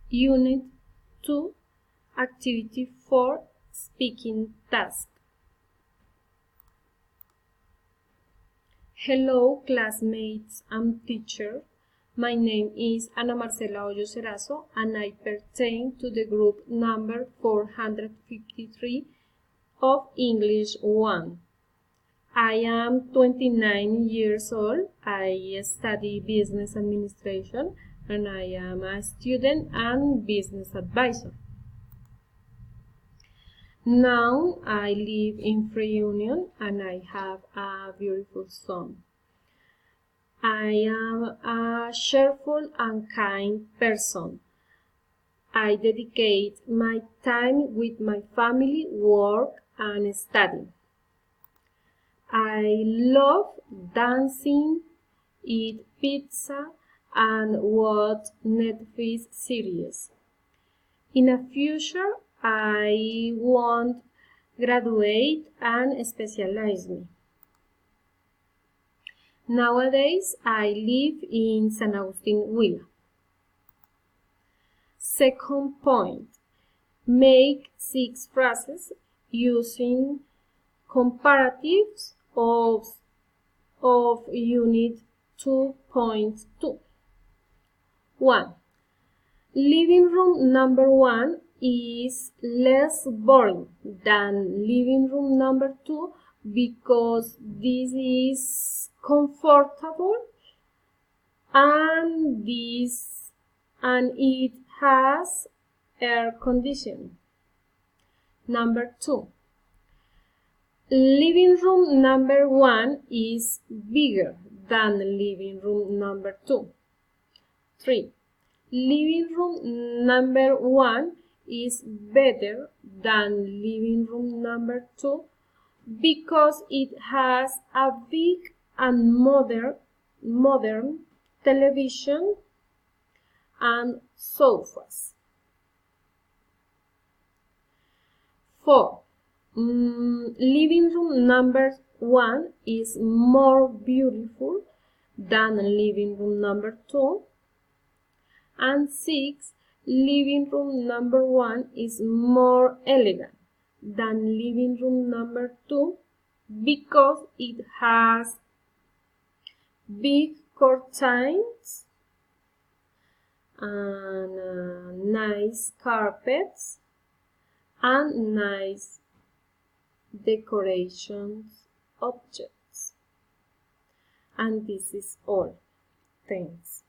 Unit 2, Activity 4, Speaking Task. Hello, classmates and teacher. My name is Ana Marcela Hoyos Erazo, and I pertain to the group number 453 of English 1. I am 29 years old. I study business administration, and I am a student and business advisor. Now I live in Free Union, and I have a beautiful son. I am a cheerful and kind person. I dedicate my time with my family, work, and study. I love dancing, eat pizza, and watch Netflix series. In the future, I want graduate and specialize me. Nowadays, I live in San Agustin Huila. Second point, make 6 phrases using comparatives of Unit 2.2. 1. Living room number 1 is less boring than living room number 2 because this is comfortable and it has air conditioning. Number 2. Living room number 1 is bigger than living room number 2. 3. Living room number 1 is better than living room number 2 because it has a big and modern television and sofas. 4. Living room number 1 is more beautiful than living room number 2. And 6. Living room number 1 is more elegant than living room number 2 because it has big curtains and nice carpets and nice decorations objects. And this is all. Thanks.